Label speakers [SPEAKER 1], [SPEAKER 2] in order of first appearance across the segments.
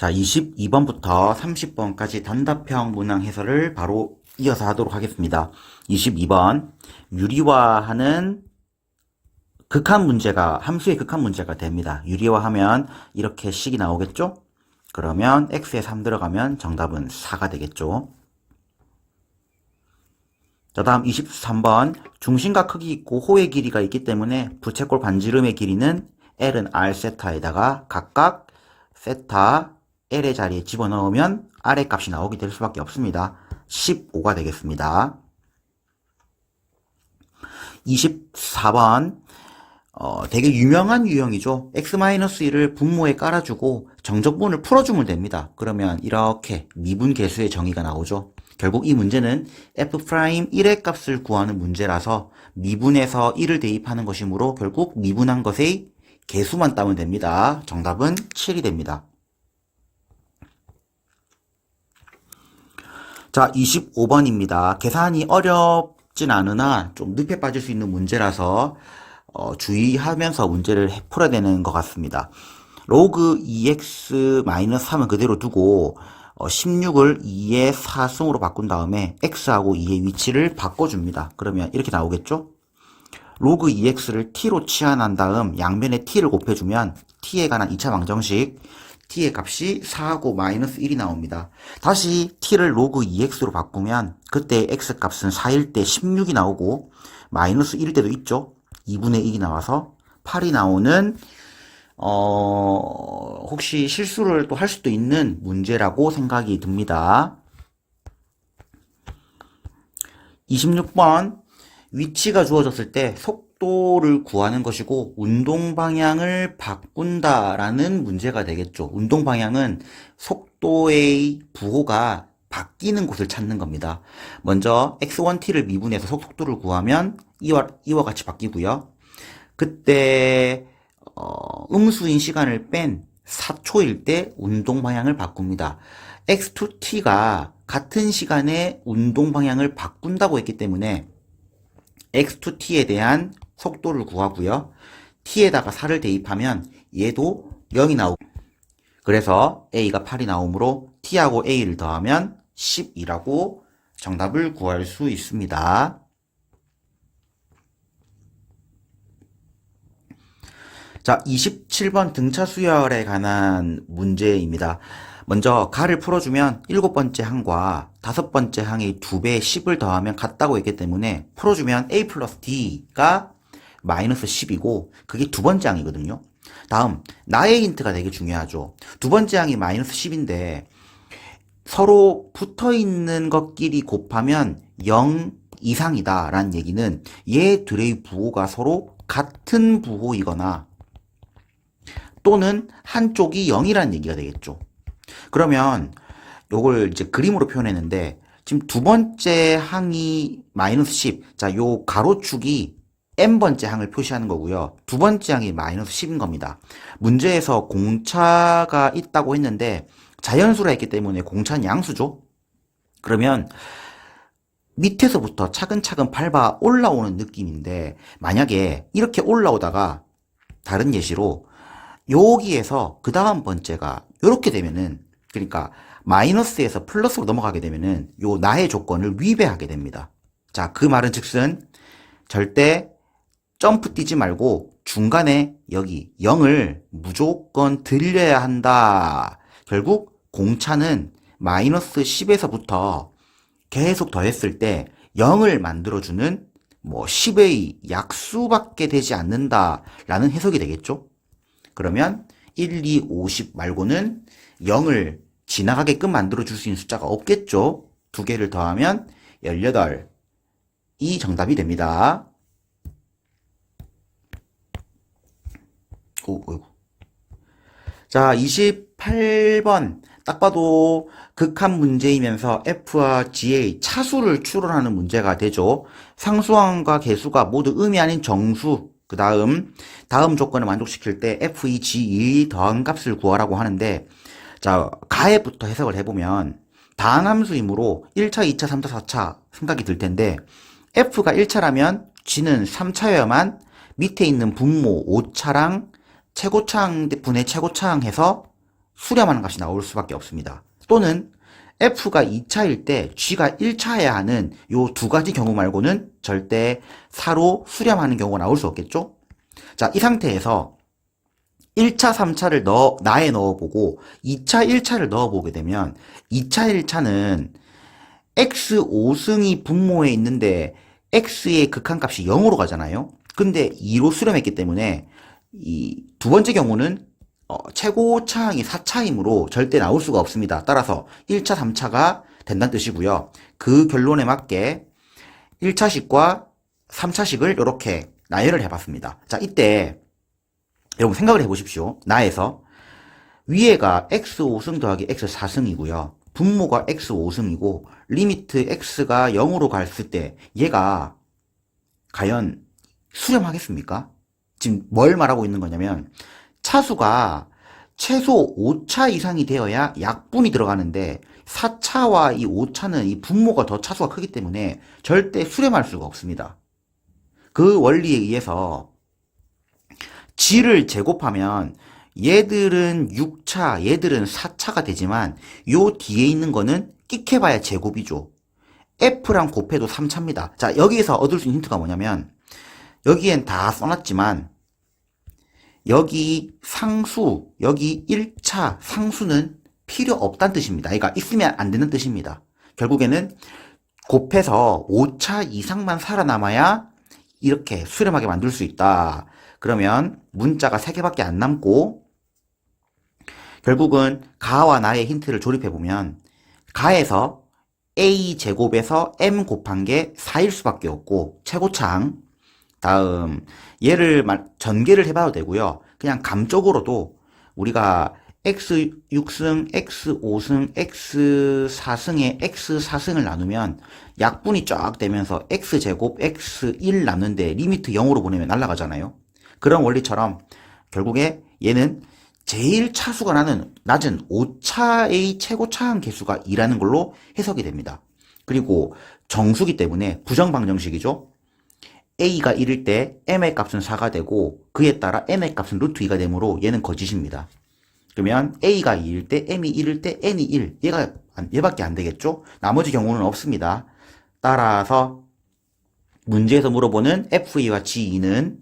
[SPEAKER 1] 자, 22번부터 30번까지 단답형 문항 해설을 바로 이어서 하도록 하겠습니다. 22번, 유리화하는 극한 문제가, 함수의 극한 문제가 됩니다. 유리화하면 이렇게 식이 나오겠죠? 그러면 x에 3 들어가면 정답은 4가 되겠죠? 자, 다음 23번, 중심과 크기 있고 호의 길이가 있기 때문에 부채꼴 반지름의 길이는 L은 R 세타에다가 각각 세타 L의 자리에 집어넣으면 R의 값이 나오게 될 수밖에 없습니다. 15가 되겠습니다. 24번, 되게 유명한 유형이죠. x-1을 분모에 깔아주고 정적분을 풀어주면 됩니다. 그러면 이렇게 미분 계수의 정의가 나오죠. 결국 이 문제는 f'1의 값을 구하는 문제라서 미분에서 1을 대입하는 것이므로 결국 미분한 것의 계수만 따면 됩니다. 정답은 7이 됩니다. 자, 25번입니다. 계산이 어렵진 않으나 좀 늪에 빠질 수 있는 문제라서 주의하면서 문제를 풀어야 되는 것 같습니다. 로그 2x-3은 그대로 두고 16을 2의 4승으로 바꾼 다음에 x하고 2의 위치를 바꿔줍니다. 그러면 이렇게 나오겠죠? 로그 2x를 t로 치환한 다음 양변에 t를 곱해주면 t에 관한 2차 방정식 t의 값이 4하고 마이너스 1이 나옵니다. 다시 t를 로그 2x로 바꾸면 그때 x 값은 4일 때 16이 나오고 마이너스 1일 때도 있죠. 2분의 1이 나와서 8이 나오는 혹시 실수를 또 할 수도 있는 문제라고 생각이 듭니다. 26번, 위치가 주어졌을 때 속도를 구하는 것이고 운동 방향을 바꾼다라는 문제가 되겠죠. 운동 방향은 속도의 부호가 바뀌는 곳을 찾는 겁니다. 먼저 x1t를 미분해서 속도를 구하면 이와 같이 바뀌고요. 그때 음수인 시간을 뺀 4초일 때 운동 방향을 바꿉니다. x2t가 같은 시간에 운동 방향을 바꾼다고 했기 때문에 x2t에 대한 속도를 구하고요. t에다가 4를 대입하면 얘도 0이 나오고 그래서 a가 8이 나오므로 t하고 a를 더하면 12라고 정답을 구할 수 있습니다. 자, 27번 등차 수열에 관한 문제입니다. 먼저 가를 풀어주면 7번째 항과 5번째 항의 2배 10을 더하면 같다고 했기 때문에 풀어주면 a 플러스 d가 마이너스 10이고 그게 두 번째 항이거든요. 다음 나의 힌트가 되게 중요하죠. 두 번째 항이 마이너스 10인데 서로 붙어있는 것끼리 곱하면 0 이상이다 라는 얘기는 얘들의 부호가 서로 같은 부호이거나 또는 한쪽이 0이라는 얘기가 되겠죠. 그러면 요걸 이제 그림으로 표현했는데 지금 두 번째 항이 마이너스 10. 자, 요 가로축이 n번째 항을 표시하는 거고요. 두 번째 항이 마이너스 10인 겁니다. 문제에서 공차가 있다고 했는데 자연수라 했기 때문에 공차는 양수죠. 그러면 밑에서부터 차근차근 밟아 올라오는 느낌인데 만약에 이렇게 올라오다가 다른 예시로 여기에서 그 다음 번째가 이렇게 되면은 그러니까 마이너스에서 플러스로 넘어가게 되면은 요 나의 조건을 위배하게 됩니다. 자, 그 말은 즉슨 절대 점프 뛰지 말고 중간에 여기 0을 무조건 들려야 한다. 결국 공차는 마이너스 10에서부터 계속 더했을 때 0을 만들어주는 뭐 10의 약수밖에 되지 않는다라는 해석이 되겠죠. 그러면 1, 2, 50 말고는 0을 지나가게끔 만들어줄 수 있는 숫자가 없겠죠. 두 개를 더하면 18이 정답이 됩니다. 자, 28번 딱 봐도 극한 문제이면서 F와 G의 차수를 추론하는 문제가 되죠. 상수항과 개수가 모두 음이 아닌 정수 그 다음 조건을 만족시킬 때 F2, G2의 더한 값을 구하라고 하는데 자, 가에부터 해석을 해보면 다항함수이므로 1차, 2차, 3차, 4차 생각이 들 텐데 F가 1차라면 G는 3차여야만 밑에 있는 분모 5차랑 최고차항 분의 최고차항 해서 수렴하는 값이 나올 수밖에 없습니다. 또는 f가 2차일 때 g가 1차여야 하는 요 두 가지 경우 말고는 절대 4로 수렴하는 경우가 나올 수 없겠죠? 자, 이 상태에서 1차, 3차를 나에 넣어보고 2차, 1차를 넣어보게 되면 2차, 1차는 x 5승이 분모에 있는데 x의 극한값이 0으로 가잖아요. 근데 2로 수렴했기 때문에 이 두 번째 경우는 최고 차항이 4차이므로 절대 나올 수가 없습니다. 따라서 1차, 3차가 된다는 뜻이고요. 그 결론에 맞게 1차식과 3차식을 이렇게 나열을 해봤습니다. 자, 이때 여러분 생각을 해보십시오. 나에서 위에가 x5승 더하기 x4승이고요. 분모가 x5승이고 리미트 x가 0으로 갔을 때 얘가 과연 수렴하겠습니까? 지금 뭘 말하고 있는 거냐면 차수가 최소 5차 이상이 되어야 약분이 들어가는데 4차와 이 5차는 이 분모가 더 차수가 크기 때문에 절대 수렴할 수가 없습니다. 그 원리에 의해서 g를 제곱하면 얘들은 6차, 얘들은 4차가 되지만 요 뒤에 있는 거는 끽해봐야 제곱이죠. f랑 곱해도 3차입니다. 자, 여기에서 얻을 수 있는 힌트가 뭐냐면 여기엔 다 써놨지만 여기 상수, 여기 1차 상수는 필요 없다는 뜻입니다. 그러니까 있으면 안 되는 뜻입니다. 결국에는 곱해서 5차 이상만 살아남아야 이렇게 수렴하게 만들 수 있다. 그러면 문자가 3개밖에 안 남고 결국은 가와 나의 힌트를 조립해보면 가에서 a 제곱에서 m 곱한 게 4일 수밖에 없고 최고차항. 다음 얘를 전개를 해봐도 되고요. 그냥 감적으로도 우리가 x6승, x5승, x4승에 x4승을 나누면 약분이 쫙 되면서 x제곱, x1 남는데 리미트 0으로 보내면 날아가잖아요. 그런 원리처럼 결국에 얘는 제일 차수가 낮은 5차의 최고차항 개수가 2라는 걸로 해석이 됩니다. 그리고 정수기 때문에 부정방정식이죠. a가 1일 때 m의 값은 4가 되고 그에 따라 n의 값은 루트 2가 되므로 얘는 거짓입니다. 그러면 a가 2일 때 m이 1일 때 n이 1 얘밖에 안 되겠죠. 나머지 경우는 없습니다. 따라서 문제에서 물어보는 f2와 g2는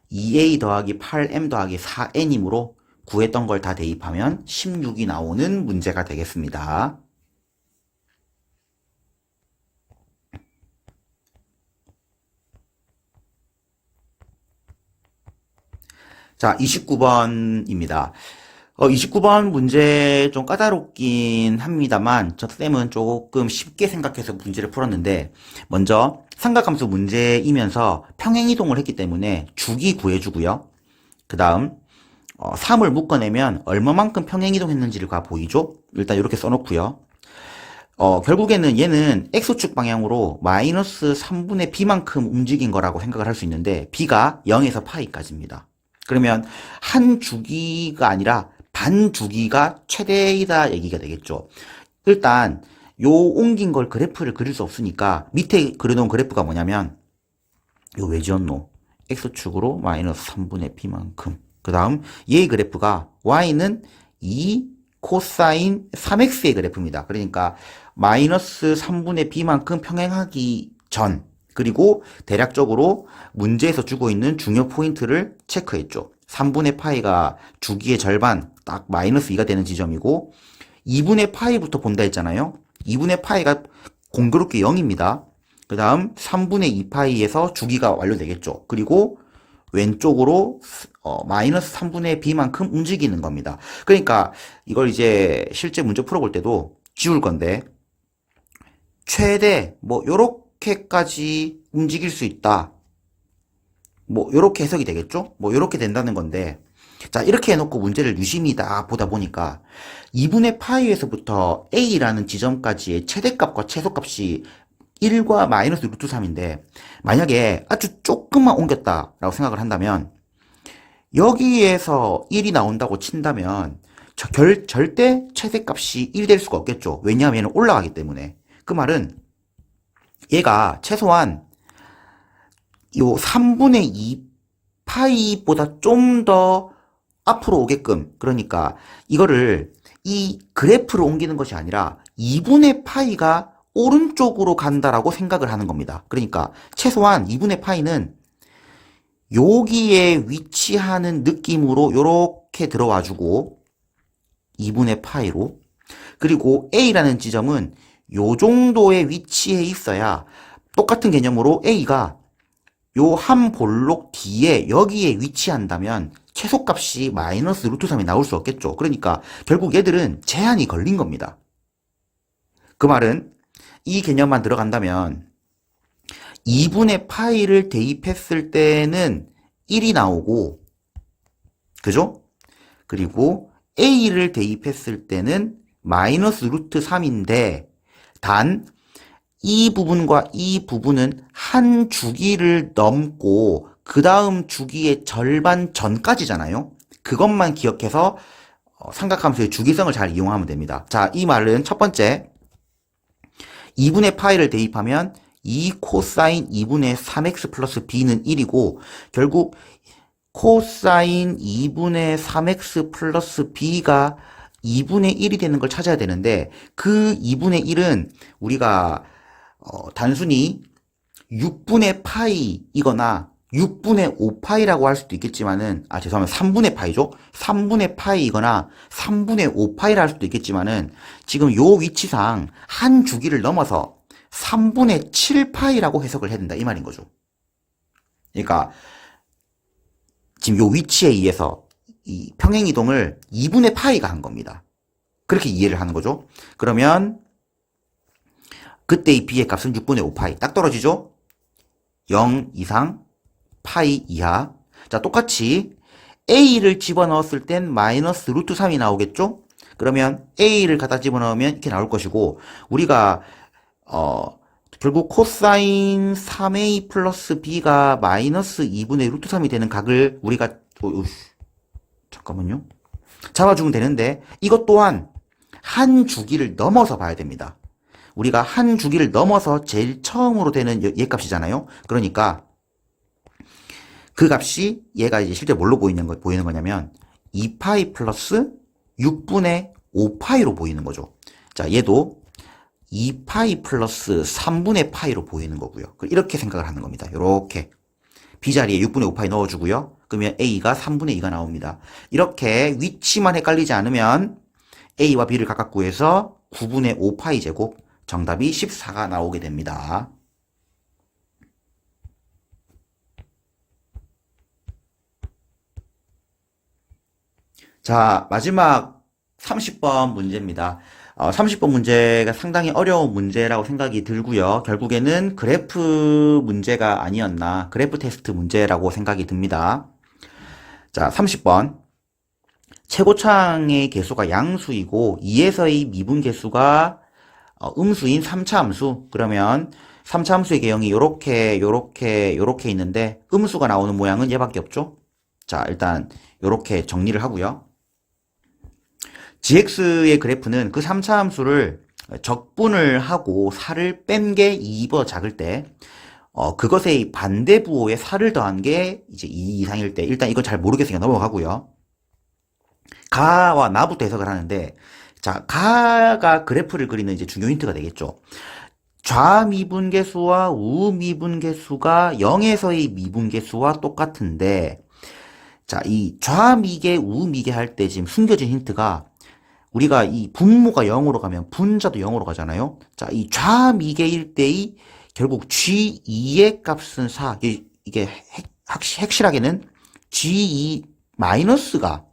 [SPEAKER 1] 2a 더하기 8m 더하기 4n이므로 구했던 걸 다 대입하면 16이 나오는 문제가 되겠습니다. 자, 29번입니다. 29번 문제 좀 까다롭긴 합니다만 저 쌤은 조금 쉽게 생각해서 문제를 풀었는데 먼저 삼각함수 문제이면서 평행이동을 했기 때문에 주기 구해주고요. 그 다음 3을 묶어내면 얼마만큼 평행이동했는지를 보이죠? 일단 이렇게 써놓고요. 결국에는 얘는 x축 방향으로 마이너스 3분의 b만큼 움직인 거라고 생각을 할 수 있는데 b가 0에서 파이까지입니다. 그러면 한 주기가 아니라 반 주기가 최대이다 얘기가 되겠죠. 일단 요 옮긴 걸 그래프를 그릴 수 없으니까 밑에 그려놓은 그래프가 뭐냐면 요 왜 지었노? x축으로 마이너스 3분의 b만큼. 그 다음 얘의 그래프가 y는 2 코사인 3x의 그래프입니다. 그러니까 마이너스 3분의 b만큼 평행하기 전 그리고 대략적으로 문제에서 주고 있는 중요 포인트를 체크했죠. 3분의 파이가 주기의 절반 딱 마이너스 2가 되는 지점이고 2분의 파이부터 본다 했잖아요. 2분의 파이가 공교롭게 0입니다. 그 다음 3분의 2파이에서 주기가 완료되겠죠. 그리고 왼쪽으로 마이너스 3분의 b만큼 움직이는 겁니다. 그러니까 이걸 이제 실제 문제 풀어볼 때도 지울 건데 최대 뭐 요렇게까지 움직일 수 있다. 뭐 요렇게 해석이 되겠죠? 뭐 요렇게 된다는 건데 자 이렇게 해놓고 문제를 유심히 다 보다 보니까 2분의 파이에서부터 a라는 지점까지의 최대값과 최소값이 1과 마이너스 루트 3인데 만약에 아주 조금만 옮겼다라고 생각을 한다면 여기에서 1이 나온다고 친다면 절대 최대값이 1 될 수가 없겠죠. 왜냐하면 얘는 올라가기 때문에. 그 말은 얘가 최소한 요 3분의 2 파이보다 좀 더 앞으로 오게끔, 그러니까 이거를 이 그래프를 옮기는 것이 아니라 2분의 파이가 오른쪽으로 간다라고 생각을 하는 겁니다. 그러니까 최소한 2분의 파이는 여기에 위치하는 느낌으로 요렇게 들어와 주고 2분의 파이로, 그리고 A라는 지점은 요 정도의 위치에 있어야 똑같은 개념으로 A가 요 한 볼록 뒤에 여기에 위치한다면 최소값이 마이너스 루트 3이 나올 수 없겠죠. 그러니까 결국 얘들은 제한이 걸린 겁니다. 그 말은 이 개념만 들어간다면 2분의 파이를 대입했을 때는 1이 나오고, 그죠? 그리고 A를 대입했을 때는 마이너스 루트 3인데 단 이 부분과 이 부분은 한 주기를 넘고 그 다음 주기의 절반 전까지잖아요. 그것만 기억해서 삼각함수의 주기성을 잘 이용하면 됩니다. 자, 이 말은 첫 번째, 2분의 파이를 대입하면 2 코사인 2분의 3x 플러스 b는 1이고, 결국 코사인 2분의 3x 플러스 b가 2분의 1이 되는 걸 찾아야 되는데, 그 2분의 1은 우리가 단순히 6분의 파이이거나 6분의 5파이라고 할 수도 있겠지만은, 죄송합니다. 3분의 파이죠. 3분의 파이이거나 3분의 5파이라 할 수도 있겠지만은, 지금 요 위치상 한 주기를 넘어서 3분의 7파이라고 해석을 해야 된다, 이 말인 거죠. 그러니까 지금 요 위치에 의해서 이 평행이동을 2분의 파이가 한 겁니다. 그렇게 이해를 하는 거죠. 그러면 그때 이 b의 값은 6분의 5파이. 딱 떨어지죠? 0 이상 파이 이하. 자, 똑같이 a를 집어넣었을 땐 마이너스 루트 3이 나오겠죠? 그러면 a를 갖다 집어넣으면 이렇게 나올 것이고, 우리가 결국 코사인 3a 플러스 b가 마이너스 2분의 루트 3이 되는 각을 우리가 잠깐만요. 잡아주면 되는데, 이것 또한 한 주기를 넘어서 봐야 됩니다. 우리가 한 주기를 넘어서 제일 처음으로 되는 얘 값이잖아요. 그러니까 그 값이 얘가 이제 실제 뭘로 보이는 거냐면 2파이 플러스 6분의 5파이로 보이는 거죠. 자, 얘도 2파이 플러스 3분의 파이로 보이는 거고요. 이렇게 생각을 하는 겁니다. 이렇게 b 자리에 6분의 5파이 넣어주고요. 그러면 a가 3분의 2가 나옵니다. 이렇게 위치만 헷갈리지 않으면 a와 b를 각각 구해서 9분의 5파이 제곱, 정답이 14가 나오게 됩니다. 자, 마지막 30번 문제입니다. 30번 문제가 상당히 어려운 문제라고 생각이 들고요. 결국에는 그래프 문제가 아니었나, 그래프 테스트 문제라고 생각이 듭니다. 자, 30번. 최고창의 개수가 양수이고 2에서의 미분 개수가 음수인 3차 함수. 그러면 3차 함수의 개형이 요렇게 있는데 음수가 나오는 모양은 얘밖에 없죠. 자, 일단 요렇게 정리를 하고요. gx의 그래프는 그 3차 함수를 적분을 하고 4를 뺀 게 2보 작을 때, 그것의 반대 부호에 4를 더한 게 이제 2 이상일 때, 일단 이거 잘 모르겠으니까 넘어가고요. 가와 나부터 해석을 하는데, 자, 가가 그래프를 그리는 이제 중요 힌트가 되겠죠. 좌미분계수와 우미분계수가 0에서의 미분계수와 똑같은데, 자, 이 좌미계, 우미계 할 때 지금 숨겨진 힌트가, 우리가 이 분모가 0으로 가면 분자도 0으로 가잖아요. 자, 이 좌미계일 때의 결국 G2의 값은 4. 이게 핵실하게는 G2 마이너스가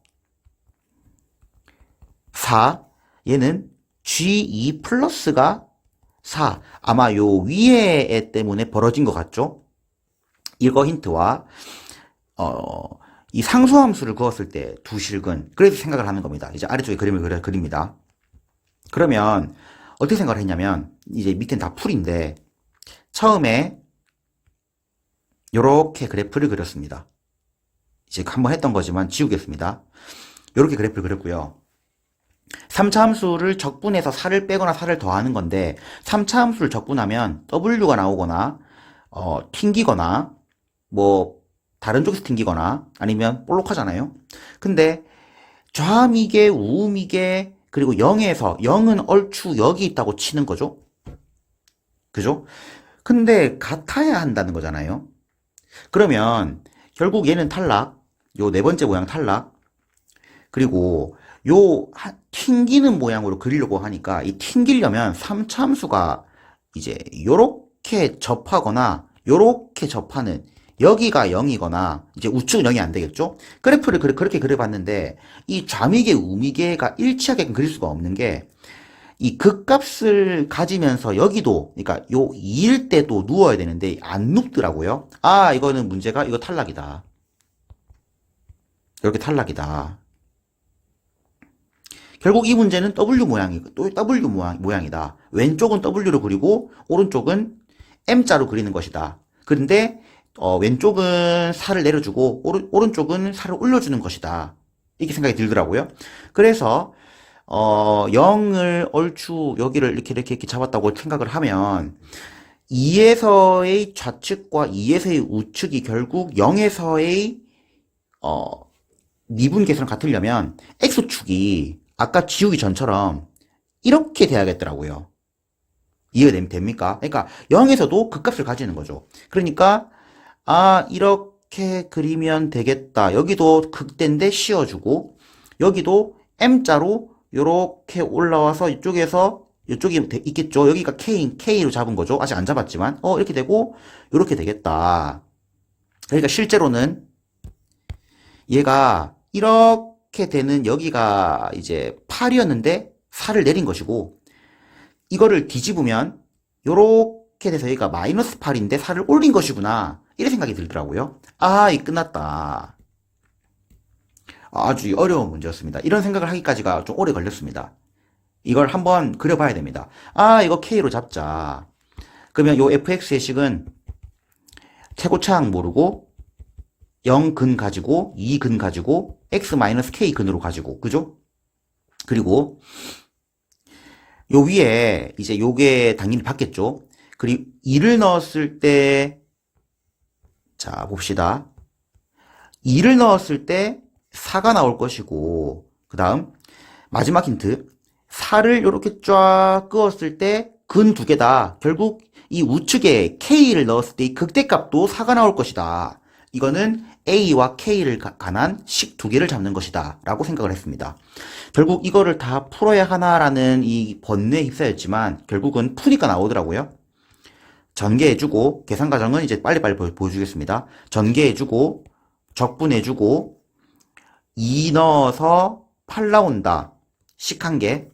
[SPEAKER 1] 4. 얘는 G2 플러스가 4. 아마 요 위에 애 때문에 벌어진 것 같죠? 이거 힌트와, 이 상수함수를 그었을 때 두 실근, 그래서 생각을 하는 겁니다. 이제 아래쪽에 그림을 그립니다. 그러면 어떻게 생각을 했냐면, 이제 밑엔 다 풀인데 처음에 요렇게 그래프를 그렸습니다. 이제 한번 했던 거지만 지우겠습니다. 요렇게 그래프를 그렸고요. 3차 함수를 적분해서 4를 빼거나 4를 더하는 건데, 3차 함수를 적분하면 W가 나오거나 튕기거나 뭐 다른 쪽에서 튕기거나 아니면 볼록하잖아요. 근데 좌미계, 우미계, 그리고 0에서 0은 얼추 여기 있다고 치는 거죠. 그죠? 근데 같아야 한다는 거잖아요. 그러면 결국 얘는 탈락, 요 네 번째 모양 탈락, 그리고 튕기는 모양으로 그리려고 하니까 이 튕기려면 3차함수가 이제 요렇게 접하거나 요렇게 접하는 여기가 0이거나 이제 우측은 0이 안 되겠죠? 그래프를 그렇게 그려봤는데 이 좌미계 우미계가 일치하게 그릴 수가 없는 게 이 극값을 가지면서 여기도 그러니까 요 2일 때도 누워야 되는데 안 눕더라고요. 아, 이거는 문제가 이거 탈락이다. 이렇게 탈락이다. 결국 이 문제는 W 모양이 또 W 모양이다. 왼쪽은 W로 그리고 오른쪽은 M자로 그리는 것이다. 그런데 왼쪽은 살을 내려주고 오른쪽은 살을 올려주는 것이다. 이렇게 생각이 들더라고요. 그래서 0을 얼추 여기를 이렇게 잡았다고 생각을 하면 2에서의 좌측과 2에서의 우측이 결국 0에서의 미분계수랑 같으려면 X축이 아까 지우기 전처럼 이렇게 돼야겠더라고요. 이해가 됩니까? 그러니까 0에서도 극값을 가지는 거죠. 그러니까 이렇게 그리면 되겠다. 여기도 극대인데 씌워주고 여기도 M자로 이렇게 올라와서 이쪽에서 이쪽이 있겠죠. 여기가 K로 잡은 거죠. 아직 안 잡았지만 이렇게 되고 이렇게 되겠다. 그러니까 실제로는 얘가 이렇게 되는 여기가 이제 8이었는데 4를 내린 것이고 이거를 뒤집으면 요렇게 돼서 여기가 마이너스 8인데 4를 올린 것이구나. 이런 생각이 들더라고요. 이 끝났다. 아주 어려운 문제였습니다. 이런 생각을 하기까지가 좀 오래 걸렸습니다. 이걸 한번 그려봐야 됩니다. 이거 K로 잡자. 그러면 요 fx의 식은 최고차항 모르고 0근 가지고 2근 가지고 x-k 근으로 가지고 그죠? 그리고 요 위에 이제 요게 당연히 받겠죠. 그리고 2를 넣었을 때 자 봅시다. 2를 넣었을 때 4가 나올 것이고 그 다음 마지막 힌트 4를 이렇게 쫙 그었을 때 근 두 개다. 결국 이 우측에 K를 넣었을 때 이 극대값도 4가 나올 것이다. 이거는 A와 K를 관한 식 두 개를 잡는 것이다 라고 생각을 했습니다. 결국 이거를 다 풀어야 하나라는 이 번뇌에 휩싸였지만 결국은 푸니까 나오더라고요. 전개해주고 계산 과정은 이제 빨리빨리 보여주겠습니다. 전개해주고 적분해주고 2 넣어서 8 나온다. 식 한 개.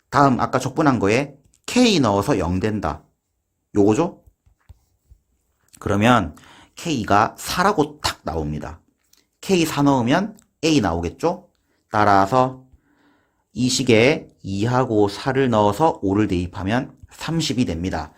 [SPEAKER 1] 다음 아까 적분한 거에 K 넣어서 0 된다. 요거죠? 그러면 K가 4라고 탁 나옵니다. K 4 넣으면 A 나오겠죠? 따라서 이 식에 2하고 4를 넣어서 5를 대입하면 30이 됩니다.